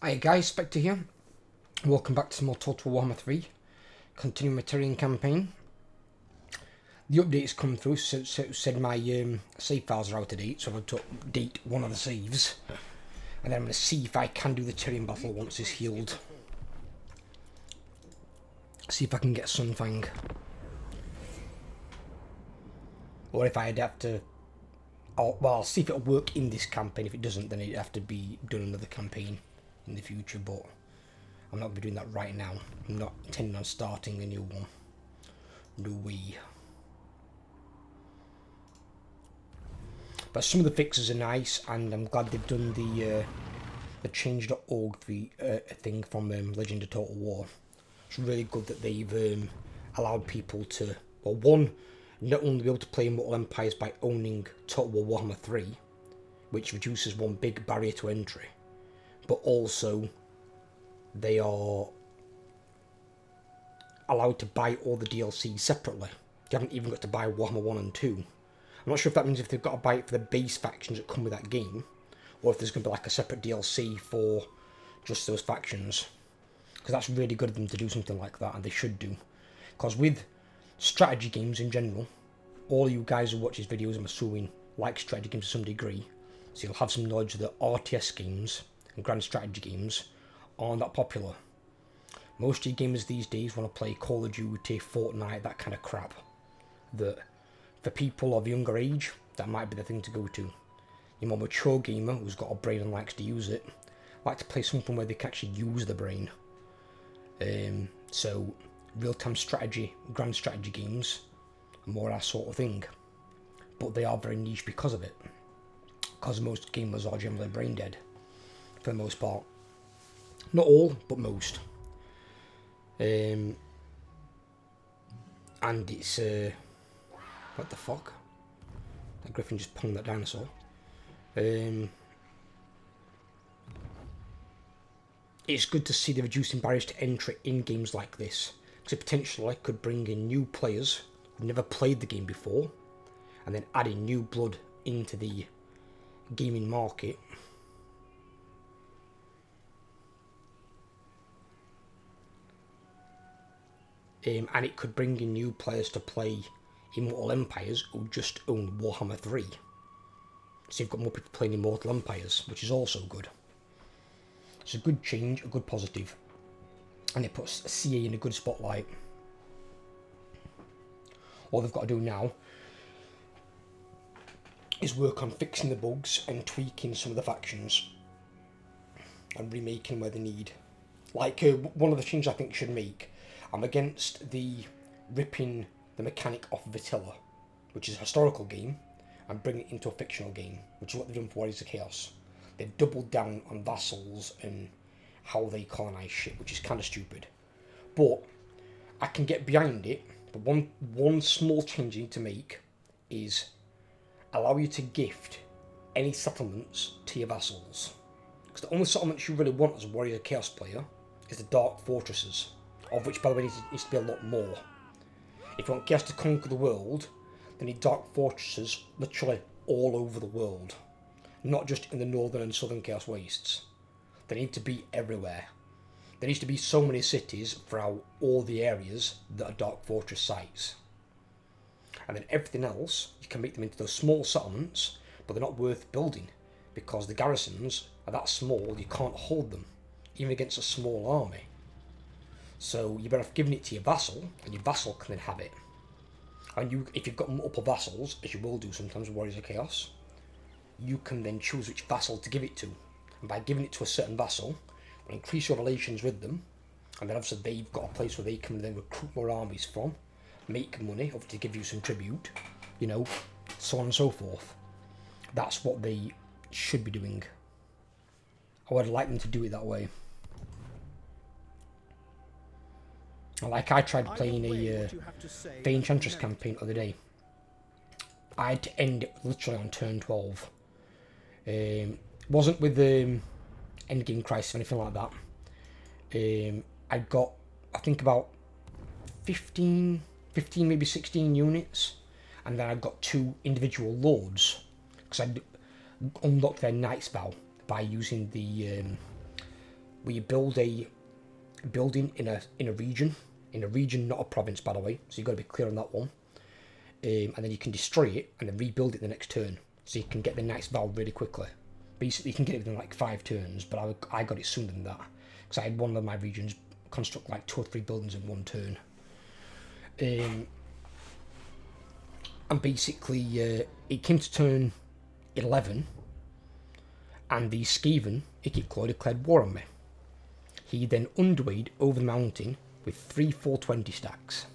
Hi guys, Spectre here. Welcome back to some more Total Warhammer 3. Continuing my Tyrion campaign. The update's come through, so said my save files are out of date, so I'm going to update one of the saves. And then I'm going to see if I can do the Tyrion battle once it's healed. See if I can get Sunfang. Or if I'd have to... well, I'll see if it'll work in this campaign. If it doesn't, then it'd have to be done another campaign in the future, but I'm not going to be doing that right now. I'm not intending on starting a new one. No way. But some of the fixes are nice, and I'm glad they've done the change.org thing from Legend of Total War. It's really good that they've allowed people to, well, one, not only be able to play Immortal Empires by owning Total War Warhammer 3, which reduces one big barrier to entry, but also they are allowed to buy all the DLC separately. You haven't even got to buy Warhammer 1 and 2. I'm not sure if that means if they've got to buy it for the base factions that come with that game, or if there's going to be like a separate DLC for just those factions. Because that's really good of them to do something like that, and they should do. Because with strategy games in general, all you guys who watch these videos, I'm assuming, like strategy games to some degree, so you'll have some knowledge that RTS games and grand strategy games aren't that popular. Most of you gamers these days want to play Call of Duty, Fortnite, that kind of crap. That for people of younger age, that might be the thing to go to. Your more mature gamer who's got a brain and likes to use it, like to play something where they can actually use the brain. So real-time strategy, grand strategy games are more that sort of thing. But they are very niche because of it. Because most gamers are generally brain dead, for the most part. Not all, but most. And it's what the fuck? That griffin just ponged that dinosaur. It's good to see the reducing barriers to entry in games like this, because it potentially could bring in new players who've never played the game before, and then adding new blood into the gaming market. And it could bring in new players to play Immortal Empires who just own Warhammer 3. So you've got more people playing Immortal Empires, which is also good. It's a good change, a good positive. And it puts CA in a good spotlight. All they've got to do now is work on fixing the bugs and tweaking some of the factions. And remaking where they need. Like, one of the changes I think should make, I'm against the ripping the mechanic off of Attila, which is a historical game, and bring it into a fictional game, which is what they've done for Warriors of Chaos. They've doubled down on vassals and how they colonise shit, which is kind of stupid. But I can get behind it, but one small change you need to make is allow you to gift any settlements to your vassals. Because the only settlements you really want as a Warrior of Chaos player is the Dark Fortresses, of which, by the way, needs to be a lot more. If you want Chaos to conquer the world, they need Dark Fortresses literally all over the world. Not just in the northern and southern Chaos Wastes. They need to be everywhere. There needs to be so many cities throughout all the areas that are Dark Fortress sites. And then everything else, you can make them into those small settlements, but they're not worth building, because the garrisons are that small you can't hold them, even against a small army. So you're better off giving it to your vassal, and your vassal can then have it. And if you've got multiple vassals, as you will do sometimes with Warriors of Chaos, you can then choose which vassal to give it to. And by giving it to a certain vassal, will increase your relations with them, and then obviously they've got a place where they can then recruit more armies from, make money, obviously give you some tribute, you know, so on and so forth. That's what they should be doing. I would like them to do it that way. Like, I tried playing a the Enchantress campaign the other day. I had to end it literally on turn 12. Wasn't with the endgame crisis or anything like that. I got, I think, about 15, maybe 16 units. And then I got 2 individual lords. Because I'd unlocked their Knight's Vow by using the where you build a building in a region, not a province, by the way. So you've got to be clear on that one. And then you can destroy it and then rebuild it the next turn, so you can get the next val really quickly. Basically, you can get it within like 5 turns, but I got it sooner than that because I had one of my regions construct like 2 or 3 buildings in one turn. And basically, it came to turn 11, and the Skaven, Ikit declared war on me. He then underwayed over the mountain with 3 420 stacks.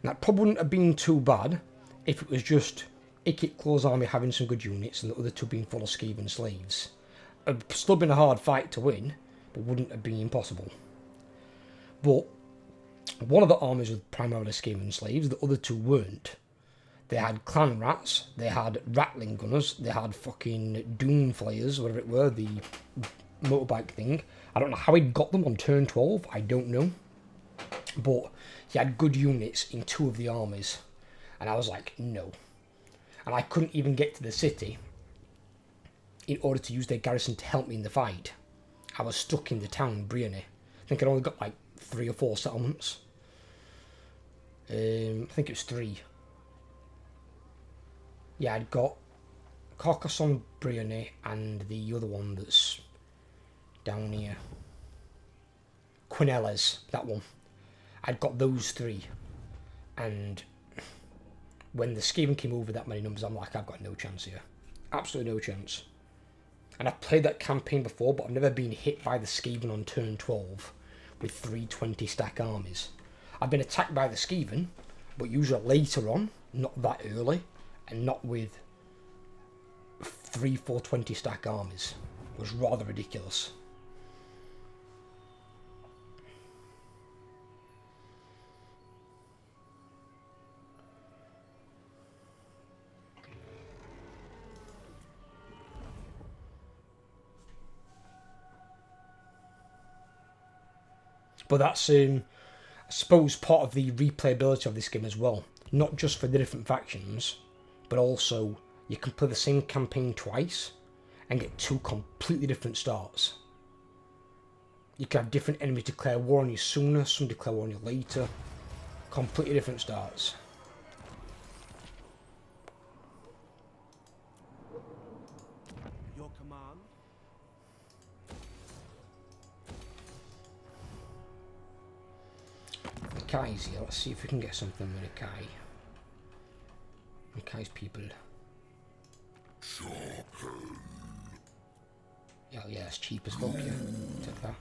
Now, that probably wouldn't have been too bad if it was just Ikit army having some good units and the other 2 being full of Skaven slaves. It would still been a hard fight to win, but wouldn't have been impossible. But one of the armies was primarily Skaven slaves, the other 2 weren't. They had clan rats, they had rattling gunners, they had fucking doom flayers, whatever it were, the motorbike thing. I don't know how he got them on turn 12, I don't know. But he had good units in 2 of the armies. And I was like, no. And I couldn't even get to the city in order to use their garrison to help me in the fight. I was stuck in the town, Brienne. I think I'd only got like 3 or 4 settlements. I think it was 3. Yeah, I'd got Carcassonne, Brienne, and the other one that's down here. Quinelles, that one. I'd got those 3. And when the Skaven came over that many numbers, I'm like, I've got no chance here. Absolutely no chance. And I've played that campaign before, but I've never been hit by the Skaven on turn 12 with 320 stack armies. I've been attacked by the Skaven, but usually later on, not that early, and not with 3 420 stack armies. It was rather ridiculous. But that's, I suppose, part of the replayability of this game as well. Not just for the different factions, but also you can play the same campaign twice and get 2 completely different starts. You can have different enemies declare war on you sooner, some declare war on you later. Completely different starts. Your command? Kai's here. Let's see if we can get something with a Kai. And Kai's people. Yeah, it's cheap as fuck, yeah. Take that.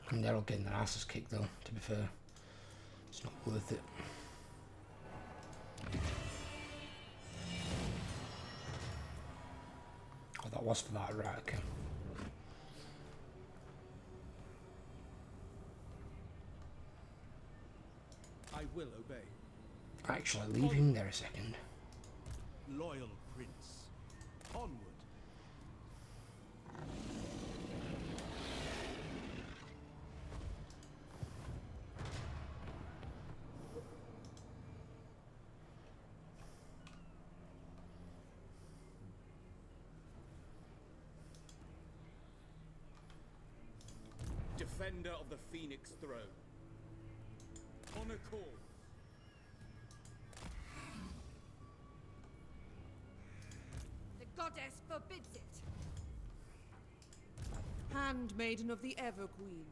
And they're all getting their asses kicked though, to be fair. It's not worth it. Oh, that was for that, right, okay. I will obey. Actually, leave him there a second. Loyal prince. Onward. Defender of the Phoenix throne. On a call. The goddess forbids it. Handmaiden of the Everqueen.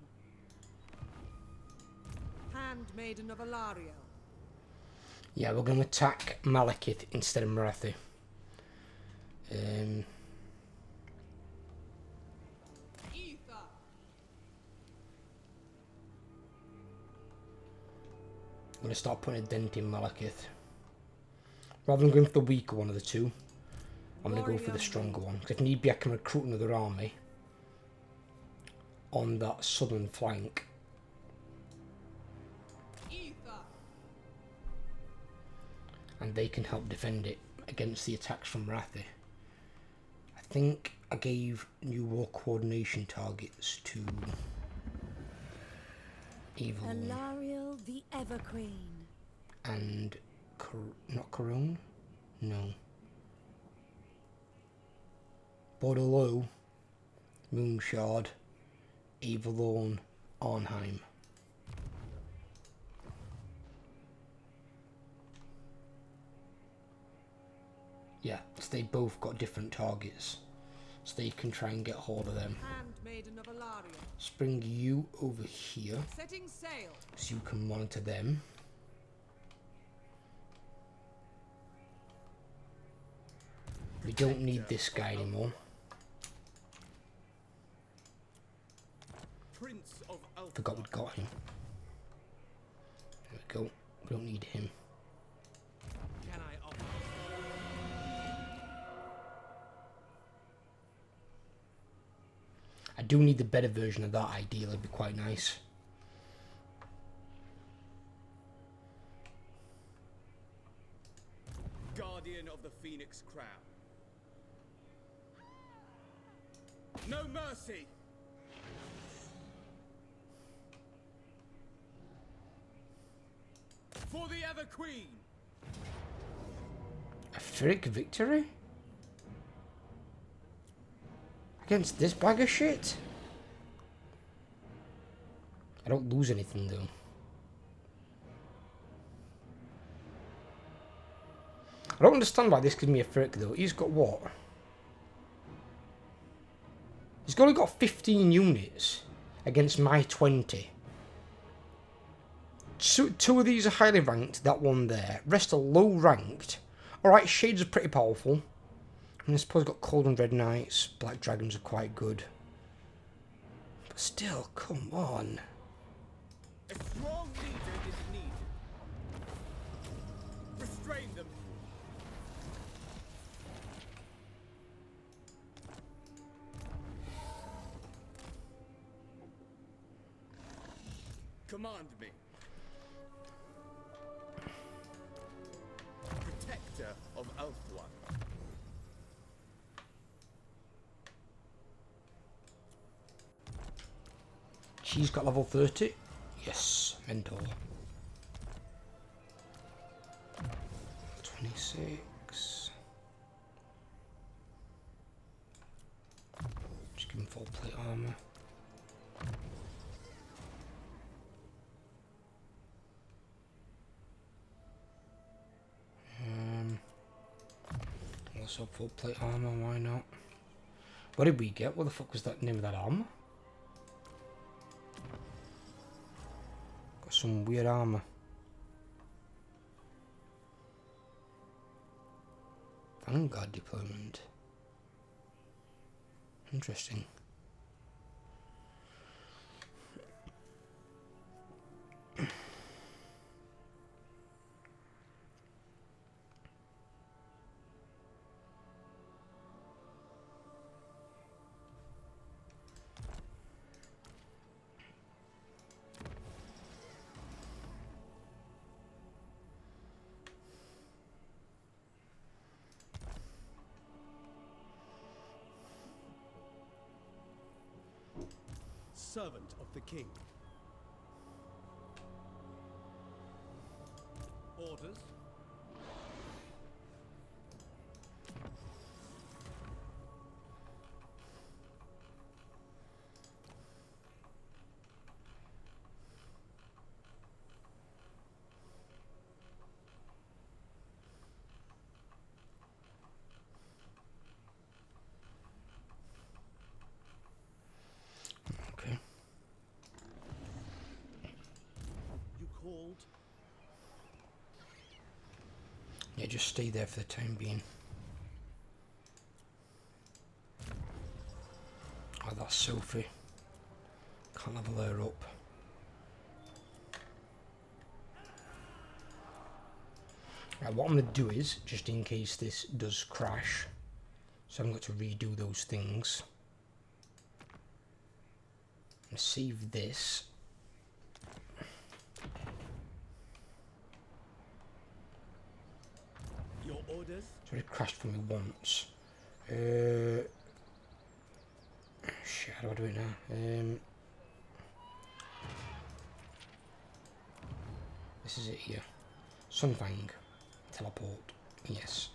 Handmaiden of Alariel. Yeah, we're going to attack Malekith instead of Marathi. Ether. I'm going to start putting a dent in Malekith. Rather than going for the weaker one of the 2, I'm going to go for the stronger one. Because if need be, I can recruit another army on that southern flank. Ether. And they can help defend it against the attacks from Marathi. I think I gave new war coordination targets to Evil Alariel the Everqueen. and not Corone? No. Bordelot, Moonshard, Avalon, Arnheim. Yeah, so they both got different targets. So they can try and get hold of them. Handmaiden of Alaria. Let's bring you over here Setting sail. so you can monitor them. We don't need this guy anymore. Prince of Elves. Forgot we'd got him. There we go. We don't need him. Can I offer? I do need the better version of that, ideally. It'd be quite nice. Guardian of the Phoenix Crown. No mercy! For the Ever Queen! A Pyrrhic victory? Against this bag of shit? I don't lose anything though. I don't understand why this gives me a Pyrrhic though. He's got what? He's only got 15 units against my 20. Two of these are highly ranked, that one there. Rest are low ranked. Alright, Shades are pretty powerful. And I suppose I've got Cold and Red Knights. Black Dragons are quite good. But still, come on. A strong leader is needed. Restrain them. Command me. Protector of Elfwan. She's got level 30. Yes, mentor. 26. Just give him full plate armor. Also full plate armor, why not? What did we get? What the fuck was that name of that armor? Got some weird armor. Vanguard deployment. Interesting. Servant of the king. Orders. Okay. You called. Yeah, just stay there for the time being. Oh, that's Sophie. Can't level her up. Right, what I'm going to do is, just in case this does crash, so I'm going to redo those things. And save this. Your orders. So it crashed for me once. Shit, how do I do it now? This is it here. Sunfang. Teleport. Yes.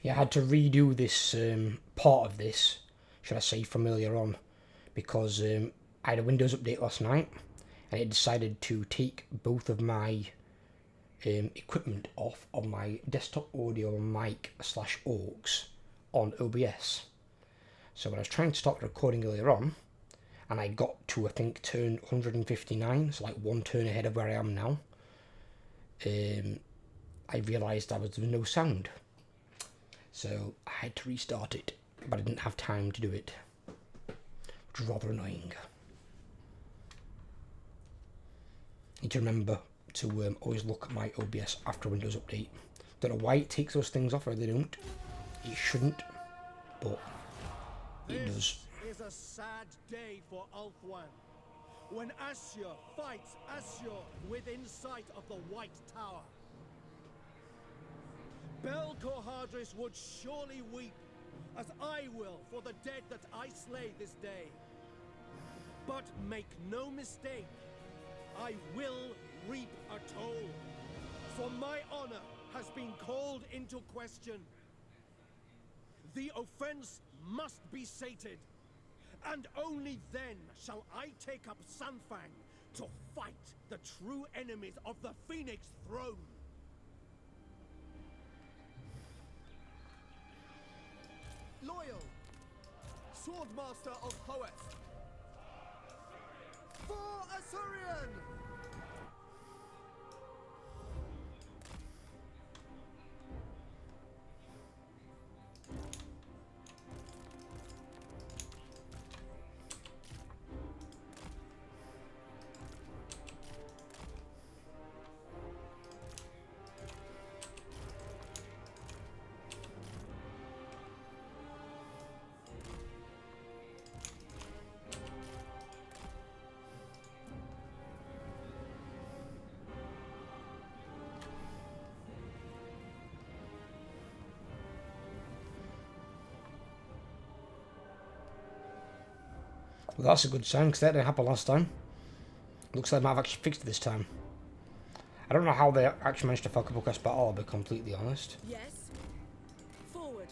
Yeah, I had to redo this part of this, should I say, from earlier on, because I had a Windows update last night, and it decided to take both of my equipment off of my desktop audio mic / aux on OBS. So when I was trying to start the recording earlier on, and I got to, I think, turn 159, so like one turn ahead of where I am now, I realised there was no sound. So I had to restart it, but I didn't have time to do it, which was rather annoying. Need to remember to always look at my OBS after Windows Update. Don't know why it takes those things off, or they don't. It shouldn't, but it does. This is a sad day for Ulthuan, when Ashur fights Ashur within sight of the White Tower. Bel-Kohadris would surely weep, as I will for the dead that I slay this day. But make no mistake, I will reap a toll, for my honor has been called into question. The offense must be sated, and only then shall I take up Sunfang to fight the true enemies of the Phoenix Throne. Loyal, Swordmaster of Hoeth. For Assyrian! Well, that's a good sign, because that didn't happen last time. Looks like they might have actually fixed it this time. I don't know how they actually managed to fuck up a quest battle, I'll be completely honest. Yes. Forward.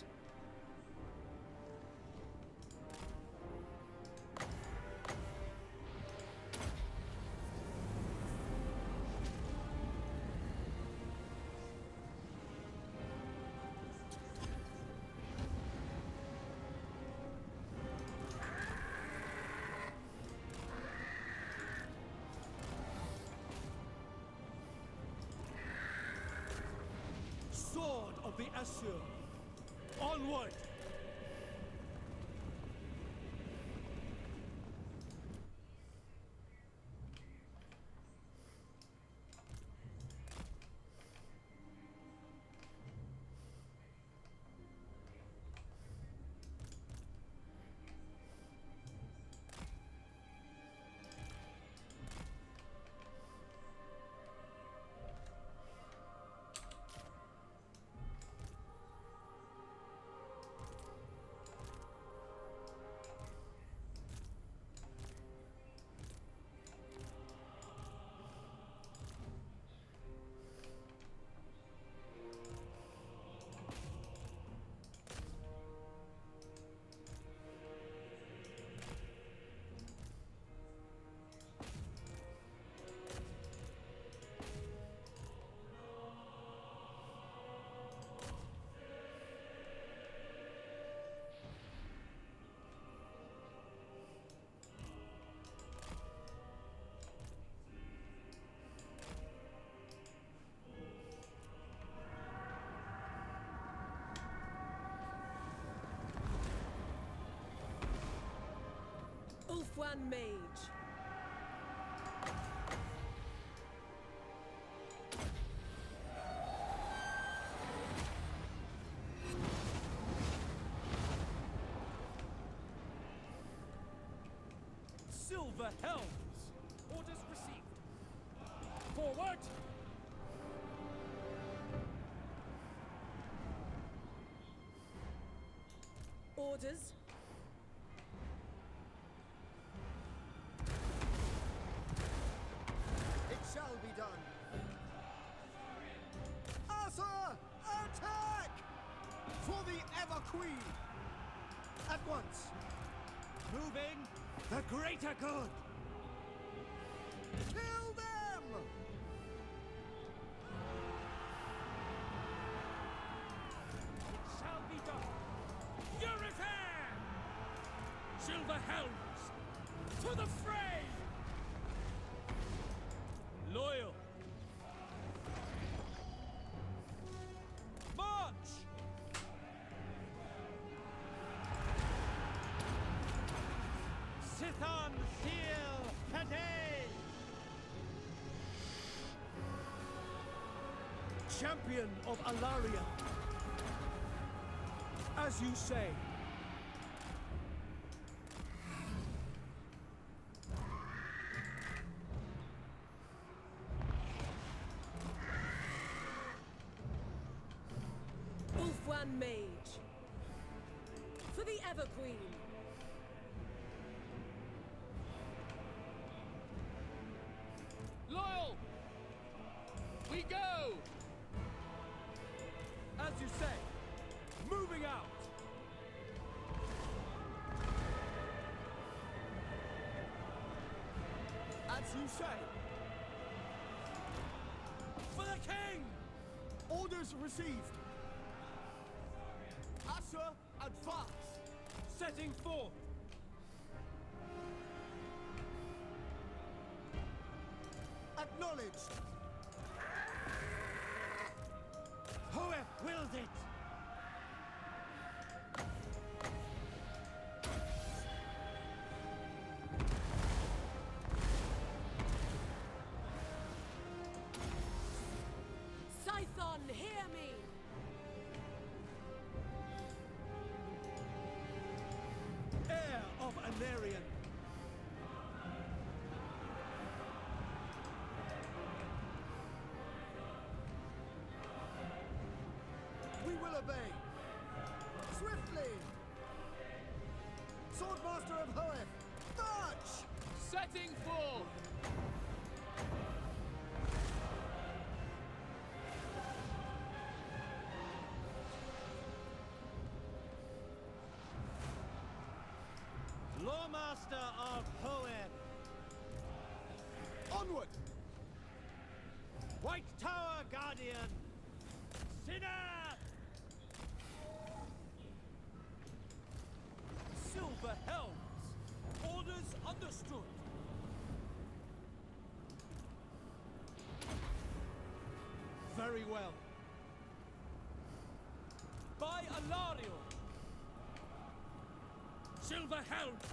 Sword of the Ashur, onward! Ulthuan Mage. Silver Helms. Orders received. Forward! Orders. It shall be done. Asa, attack! For the Ever Queen! At once! Moving the greater good! Kill them! It shall be done! Eurifare! Silver Helms! To the fray! Loyal! March! Sithan Seal Today! Champion of Alaria! As you say. Ulfwan Mage. For the Ever Queen. Loyal! We go! As you say, moving out! As you say. For the king! Orders received. Asa, advance! Setting forth! Acknowledged! Hoeth willed it! Scython, hear me! Heir of Anarion! We will obey! Swiftly! Swordmaster of Hoeth! March! Setting forth! Lawmaster of Hoeth! Onward! White Tower Guardian! Sinner! Silver Helms! Orders understood! Very well. By Alario! Silver Helms!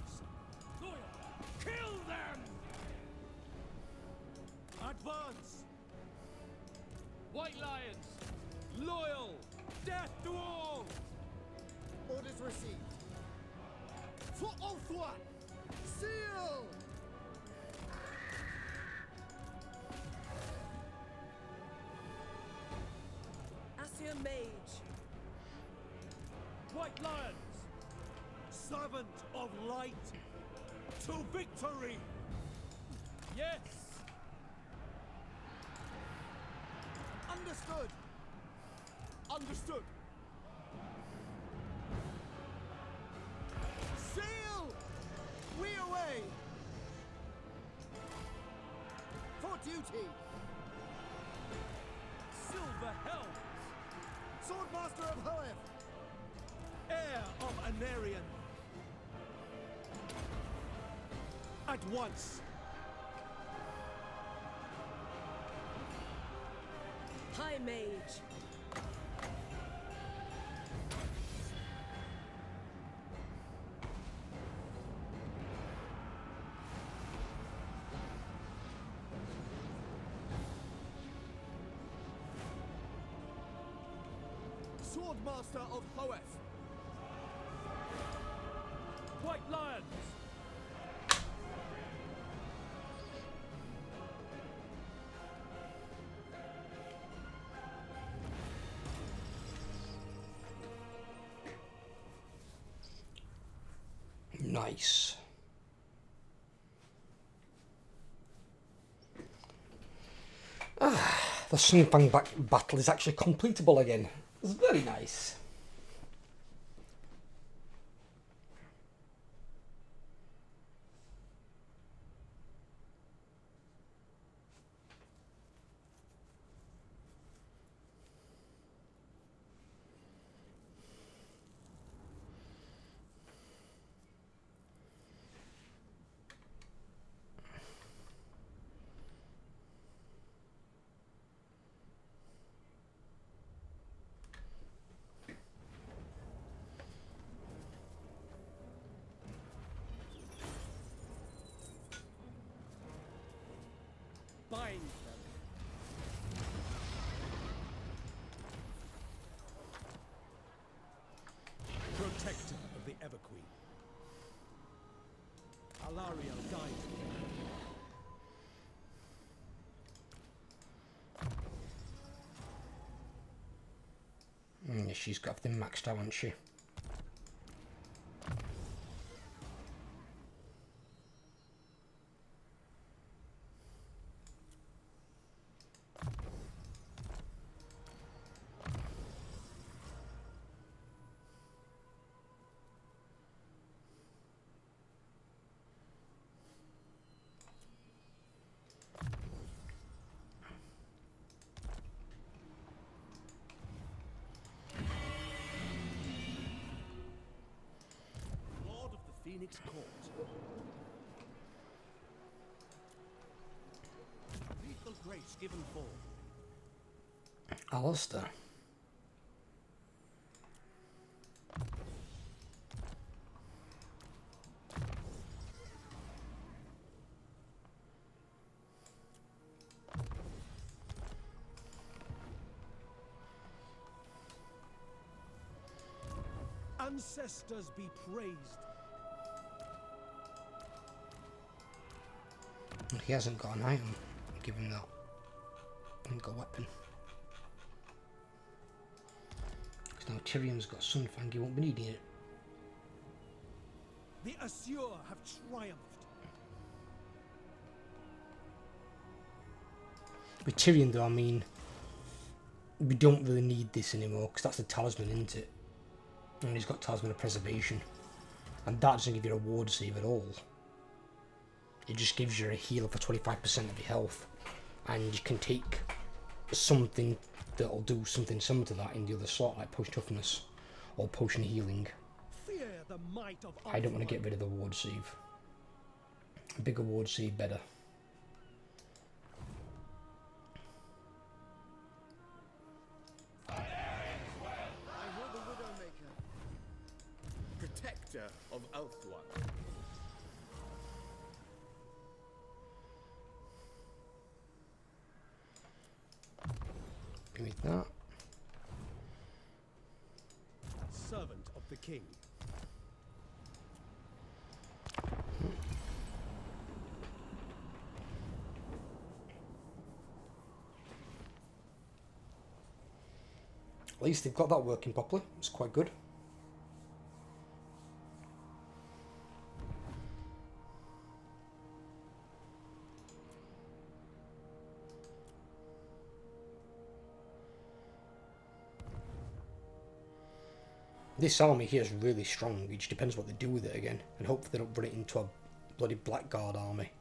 Loyal! Kill them! Advance! White Lions! Loyal! Death to all! Orders received. For Ulfwan! Seal! Asir Mage. White Lions! Servant of light! To victory! Yes! Understood! Understood! Seal! We away! For duty! Silver Helms! Swordmaster of Hoeth! Heir of Anarion! At once! High Mage. Swordmaster of Hoeth! White Lions! Nice. The Sunfang battle is actually completable again. It's very nice. Bind them. Protector of the Everqueen. Alariel guides me. She's got everything maxed out, hasn't she? Lord of the Phoenix Court. Lethal grace given forth. Alistair. Ancestors be praised. He hasn't got an item. Give him that. He hasn't got a weapon. Because now Tyrion's got Sunfang, he won't be needing it. The Assure have triumphed. With Tyrion though, I mean, we don't really need this anymore, because that's the talisman, isn't it? And he's got Talisman of Preservation. And that doesn't give you a ward save at all. It just gives you a heal for 25% of your health. And you can take something that'll do something similar to that in the other slot, like Potion Toughness or Potion Healing. Fear the might of I don't want to get rid of the ward save. A bigger ward save, better. Protector of Elfwan. Give me that. Servant of the king. At least they've got that working properly. It's quite good. This army here is really strong. It just depends what they do with it again. And hopefully they don't run it into a bloody Blackguard army.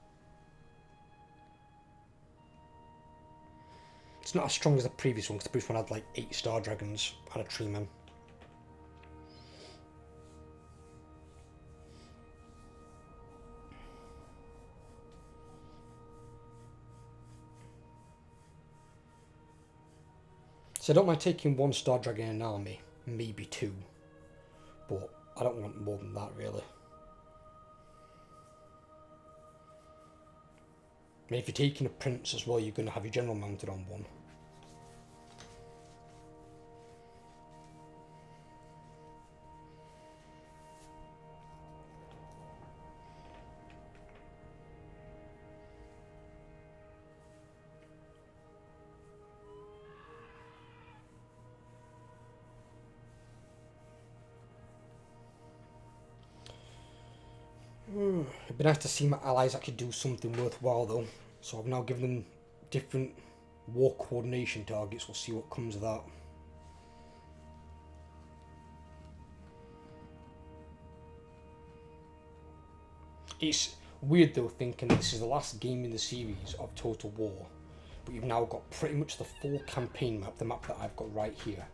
It's not as strong as the previous one, because the previous one had like 8 Star Dragons and a Tree Man. So I don't mind taking 1 Star Dragon in an army, maybe 2. But I don't want more than that, really. I mean, if you're taking a Prince as well, you're going to have your General mounted on 1. It'd be nice to see my allies actually do something worthwhile though. So I've now given them different war coordination targets. We'll see what comes of that. It's weird though thinking this is the last game in the series of Total War, but you've now got pretty much the full campaign map, the map that I've got right here,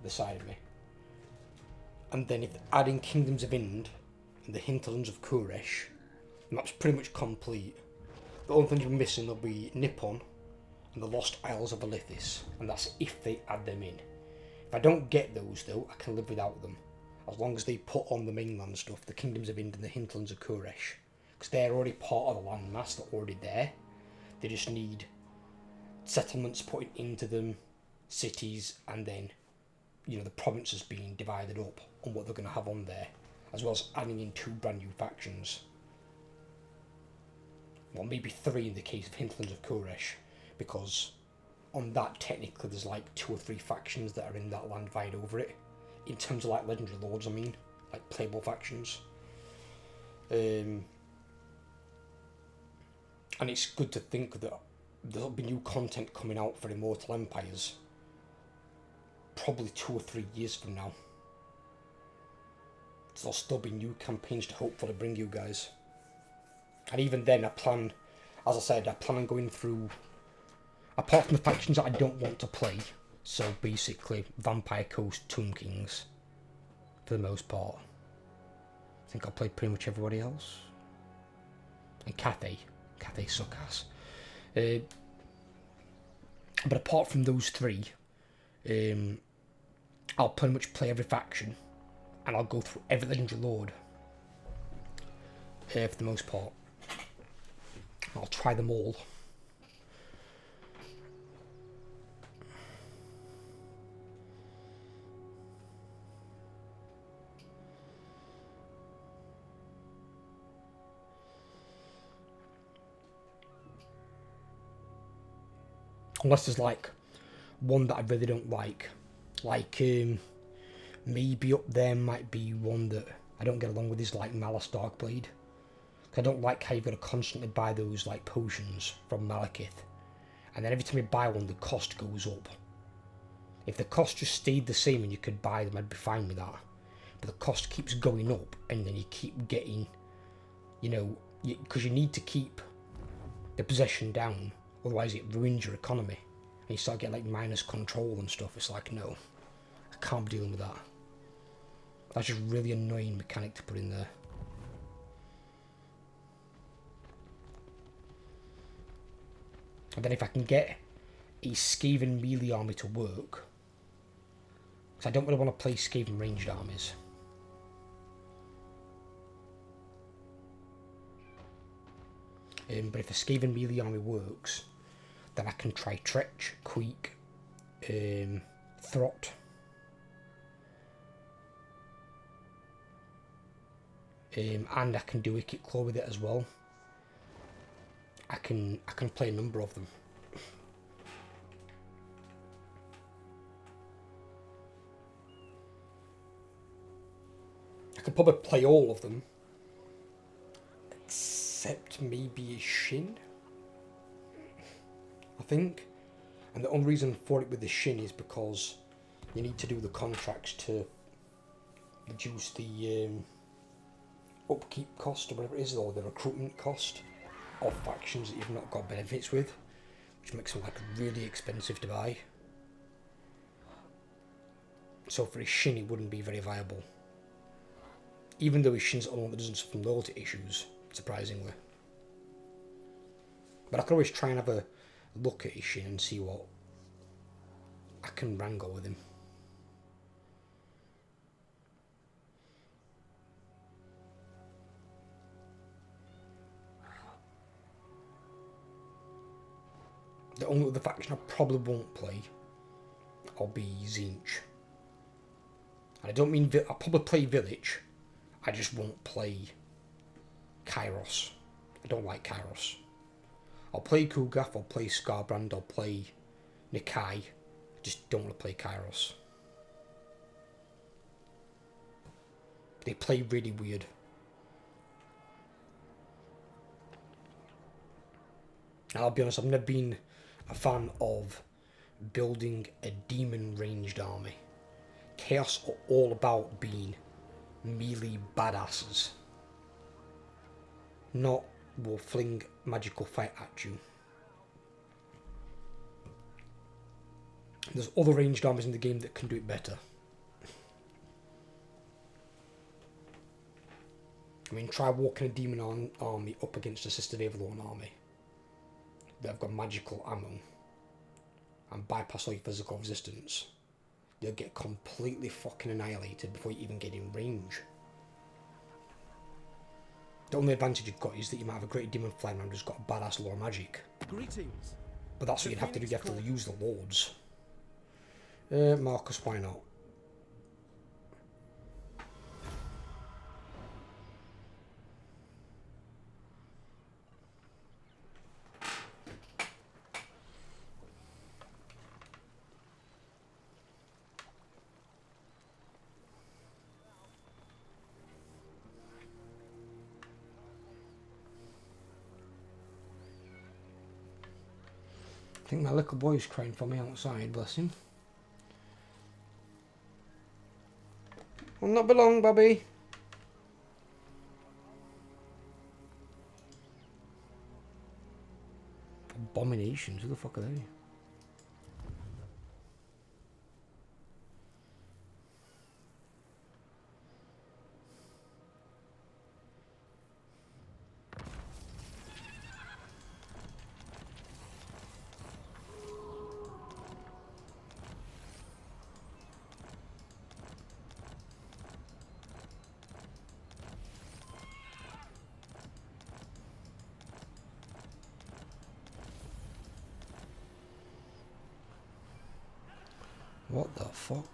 beside me. And then if adding Kingdoms of Ind and the hinterlands of Kuresh, the map's pretty much complete. The only thing you're missing will be Nippon and the Lost Isles of Elithis, and that's if they add them in. If I don't get those though, I can live without them, as long as they put on the mainland stuff, the Kingdoms of Ind and the hinterlands of Kuresh, because they're already part of the landmass, they're already there. They just need settlements put into them, cities, and then, you know, the provinces being divided up on what they're going to have on there, as well as adding in 2 brand new factions. Well, maybe 3 in the case of hinterlands of Kuresh, because on that technically there's like 2 or 3 factions that are in that land vying over it, in terms of like legendary lords, I mean, like playable factions. And it's good to think that there'll be new content coming out for Immortal Empires probably 2 or 3 years from now. So there'll still be new campaigns to hopefully bring you guys. And even then I plan, as I said, I plan on going through, apart from the factions that I don't want to play, so basically Vampire Coast, Tomb Kings, for the most part. I think I'll play pretty much everybody else. And Cathay suck ass. But apart from those 3, I'll pretty much play every faction, and I'll go through every legendary lord for the most part. I'll try them all. Unless there's like one that I really don't like maybe up there might be one that I don't get along with, is like Malus Darkblade. I don't like how you've got to constantly buy those like potions from Malekith, and then every time you buy one the cost goes up. If the cost just stayed the same and you could buy them, I'd be fine with that, but the cost keeps going up, and then you keep getting, you know, because you need to keep the possession down, otherwise it ruins your economy, and you start getting like minus control and stuff. It's like, no, I can't be dealing with that. That's just really annoying mechanic to put in there. And then if I can get a Skaven melee army to work, because I don't really want to play Skaven ranged armies. But if a Skaven melee army works, then I can try Tretch, Queek, Throt, and I can do Wicked Claw with it as well. I can play a number of them. I could probably play all of them, except maybe a Shin, I think. And the only reason for it with the Shin is because you need to do the contracts to reduce the upkeep cost or whatever it is, or the recruitment cost of factions that you've not got benefits with, which makes them like really expensive to buy. So for a Shin it wouldn't be very viable, even though his Shin's the only one that doesn't suffer from loyalty issues, surprisingly. But I could always try and have a look at his Shin and see what I can wrangle with him. The only other faction I probably won't play will be Zinch. And I don't mean I'll probably play Village, I just won't play Kairos. I don't like Kairos. I'll play Kugath, I'll play Scarbrand, I'll play Nikai. I just don't want to play Kairos. They play really weird. And I'll be honest, I've never been a fan of building a demon ranged army. Chaos are all about being melee badasses. Not will fling magical fight at you. There's other ranged armies in the game that can do it better. I mean, try walking a demon army up against a Sister of Avalon army that have got magical ammo and bypass all your physical resistance. They'll get completely fucking annihilated before you even get in range. The only advantage you've got is that you might have a great demon flying around who's got a badass lore magic. Greetings. But that's what you'd have to do, you have to use the lords. Marcus, why not? I think my little boy's crying for me outside, bless him. Will not be long, Bobby. Abominations, who the fuck are they? What the fuck?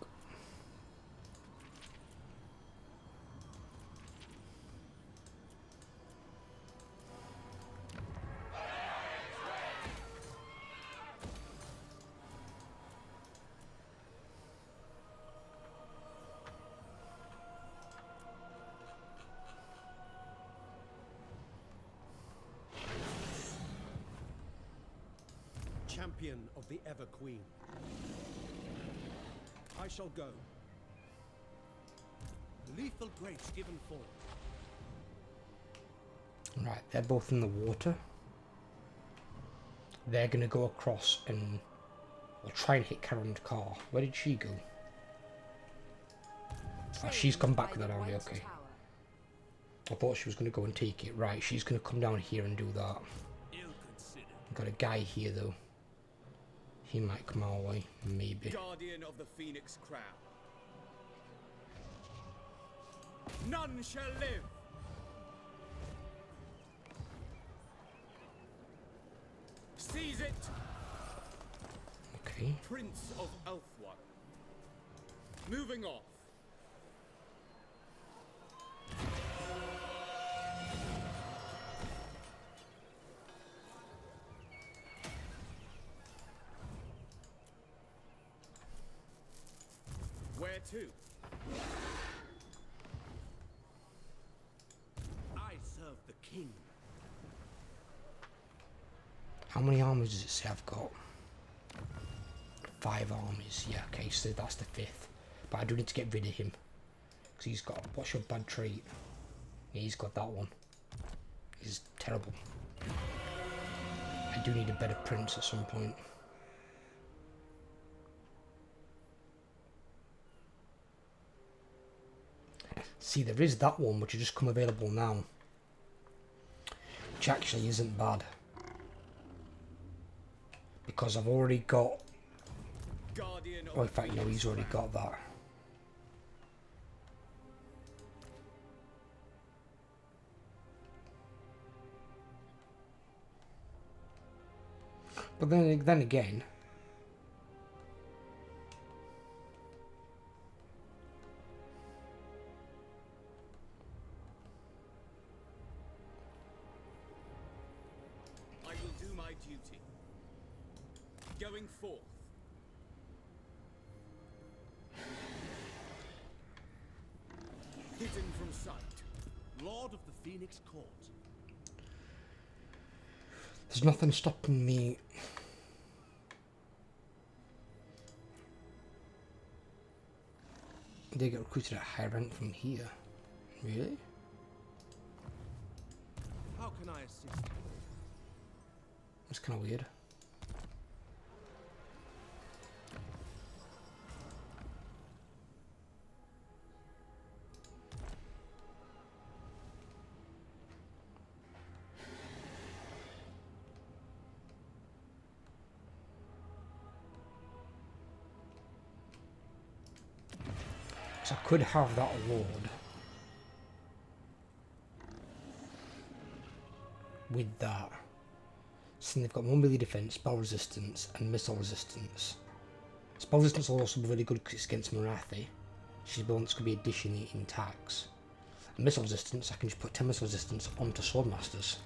Champion of the Ever Queen. I shall go. Lethal grace given forth. Right, they're both in the water. They're gonna go across and we'll try and hit Karen's car. Where did she go? Oh, she's come back with that army, okay. I thought she was gonna go and take it. Right, she's gonna come down here and do that. Got a guy here though. He might come our way, maybe. Guardian of the Phoenix Crown. None shall live. Seize it. Okay. Prince of Elfwan. Moving off. Where to? I serve the king. How many armies does it say I've got? 5 armies. Yeah, okay, so that's the 5th. But I do need to get rid of him. Because he's got... What's your bad trait? Yeah, he's got that one. He's terrible. I do need a better prince at some point. See, there is that one which has just come available now. Which actually isn't bad. Because I've already got... Oh, in fact, no, he's already got that. But then again... I will do my duty. Going forth. Hidden from sight. Lord of the Phoenix Court. There's nothing stopping me. They get recruited at high rank from here. Really? How can I assist? That's kind of weird. So I could have that lord with that. So they've got more melee defense, spell resistance, and missile resistance. Spell resistance will also be really good because it's against Marathi. She's the one that's going to be additionally in tax. And missile resistance, I can just put 10 missile resistance onto Swordmasters,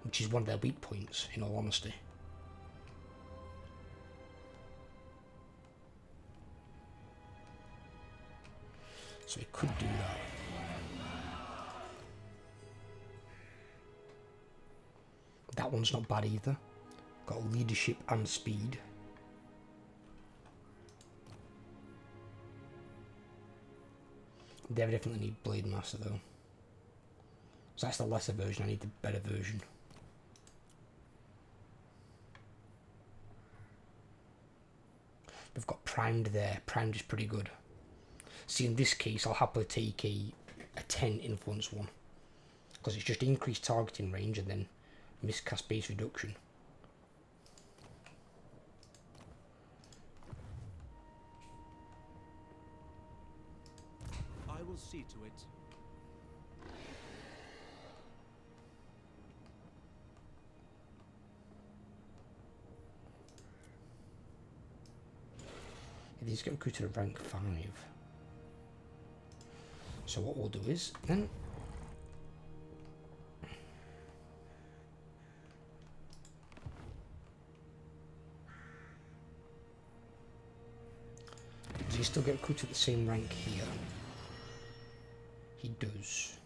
which is one of their weak points, in all honesty. So we could do that. That one's not bad either. Got leadership and speed. They definitely need Blade Master though. So that's the lesser version, I need the better version. We've got Primed there. Primed is pretty good. See, in this case, I'll happily take a 10 influence one. Because it's just increased targeting range and then miscast base reduction. I will see to it. These get recruited to rank 5. So what we'll do is then does he still get recruited at the same rank here? He does.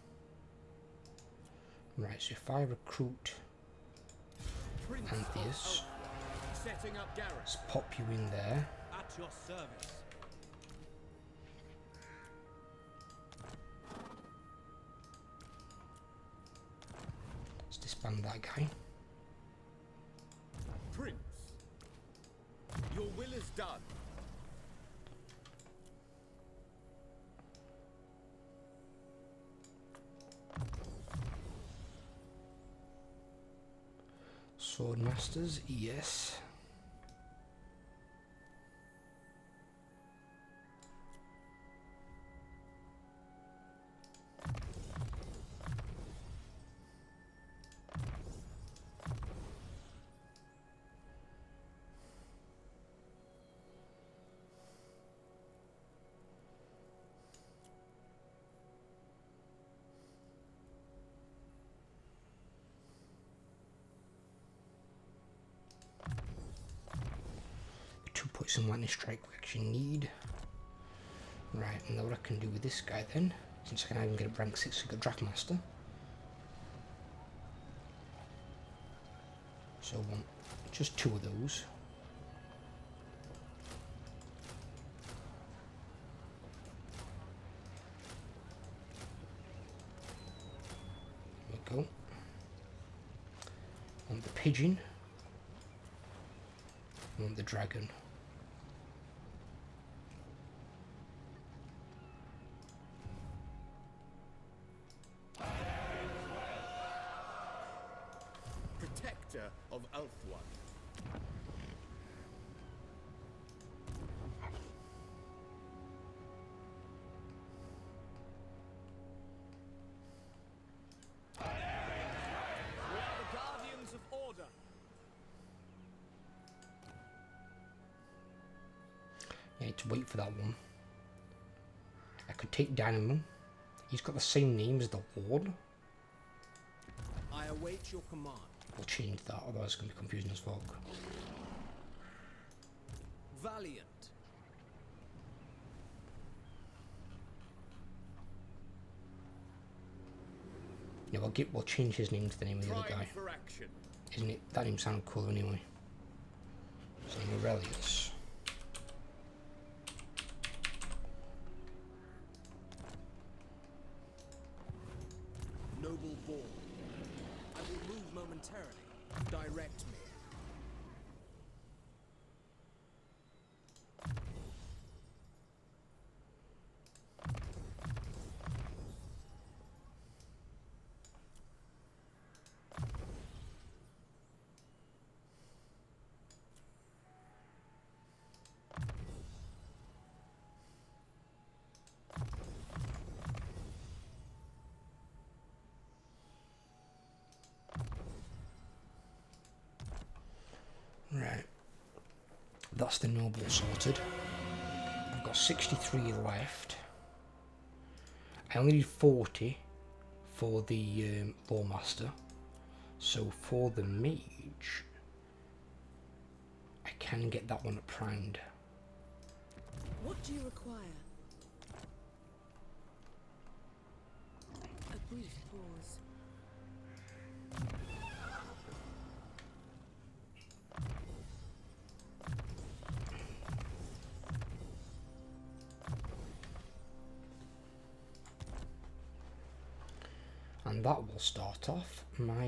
Right, so if I recruit Antheus, Setting up garrison let's pop you in there. at your service. Let's disband that guy. Prince, your will is done. Swordmasters, yes. Put some lightning strike we actually need. Right, and now what I can do with this guy then, since I can even get a rank 6 so got Draftmaster. So I want just 2 of those. There we go. I want the pigeon. I want the dragon. Protector of Elf One. We are the guardians of order. Yeah, I need to wait for that one. I could take Dynamo. He's got the same name as the Lord. I await your command. I'll change that, otherwise it's going to be confusing as fuck. Valiant. Yeah, we'll change his name to the name of the other Prime guy. for action. Isn't it? That didn't sound cool anyway. So Aurelius. Noble born. I will move momentarily. Direct me. Right. That's the noble sorted. I've got 63 left. I only need 40 for the Lawmaster. So for the mage, I can get that one primed. What do you require? A brief pause. And that will start off my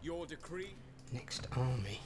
Your decree. next army.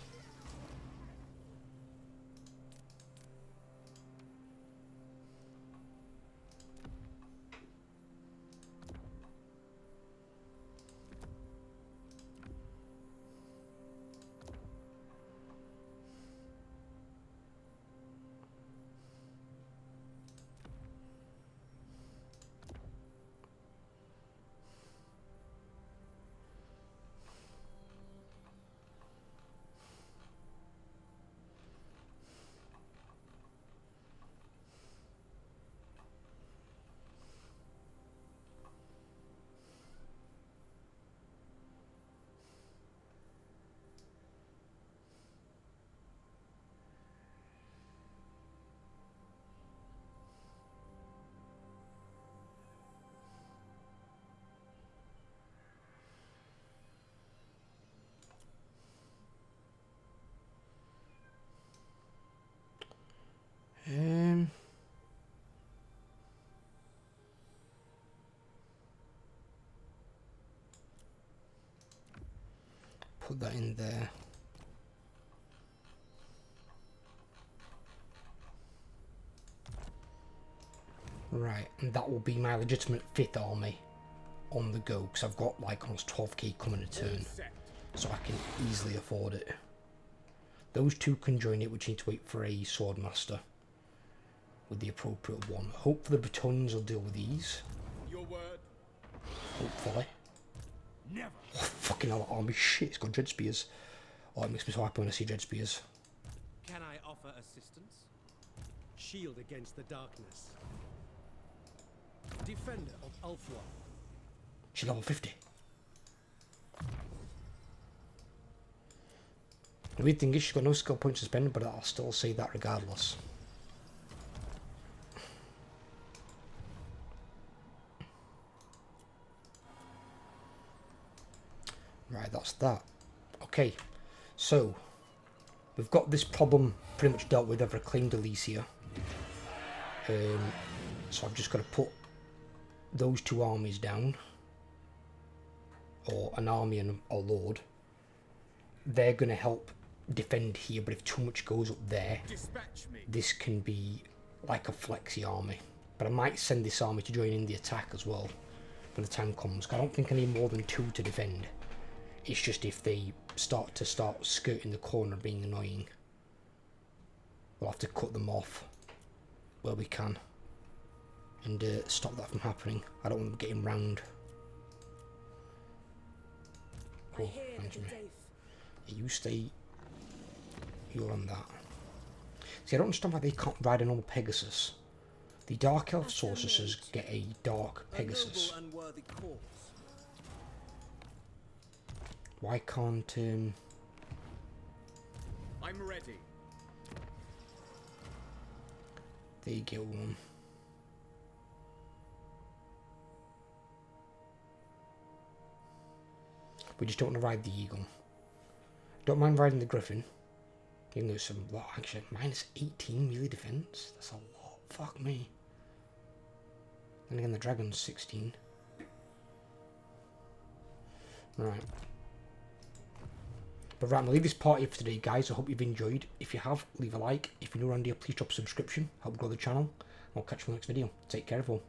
Put that in there. Right, and that will be my legitimate 5th army on the go, because I've got like almost 12k coming a turn, so I can easily afford it. Those two can join it, which need to wait for a Swordmaster with the appropriate one. Hopefully the Bretons will deal with these. Your word. Hopefully. Never. Oh, fucking hell, that army shit, it's got Dread Spears. Oh, it makes me so happy when I see Dread Spears. Can I offer assistance? Shield against the darkness. Defender of Ulfwa. She's level 50. The weird thing is she's got no skill points to spend, but I'll still say that regardless. Right, that's that. Okay, so we've got this problem pretty much dealt with. I've reclaimed Elysia. So I've just got to put those two armies down, or an army and a lord. They're going to help defend here, but if too much goes up there, this can be like a flexi army. But I might send this army to join in the attack as well when the time comes. I don't think I need more than 2 to defend. It's just if they start skirting the corner being annoying, we'll have to cut them off where we can and stop that from happening. I don't want them getting round. Oh, thank you. You stay. You're on that. See, I don't understand why they can't ride a normal Pegasus. The Dark Elf sorcerers get a Dark Pegasus. Why can't I'm ready. they get one? We just don't want to ride the eagle. Don't mind riding the Griffin. Even though it's some lot, actually, minus 18 melee defense. That's a lot. Fuck me. Then again, the Dragon's 16. Right. But right, I'm going to leave this party for today, guys. I hope you've enjoyed. If you have, leave a like. If you're new around here, please drop a subscription. Help grow the channel. I'll catch you in the next video. Take care, everyone.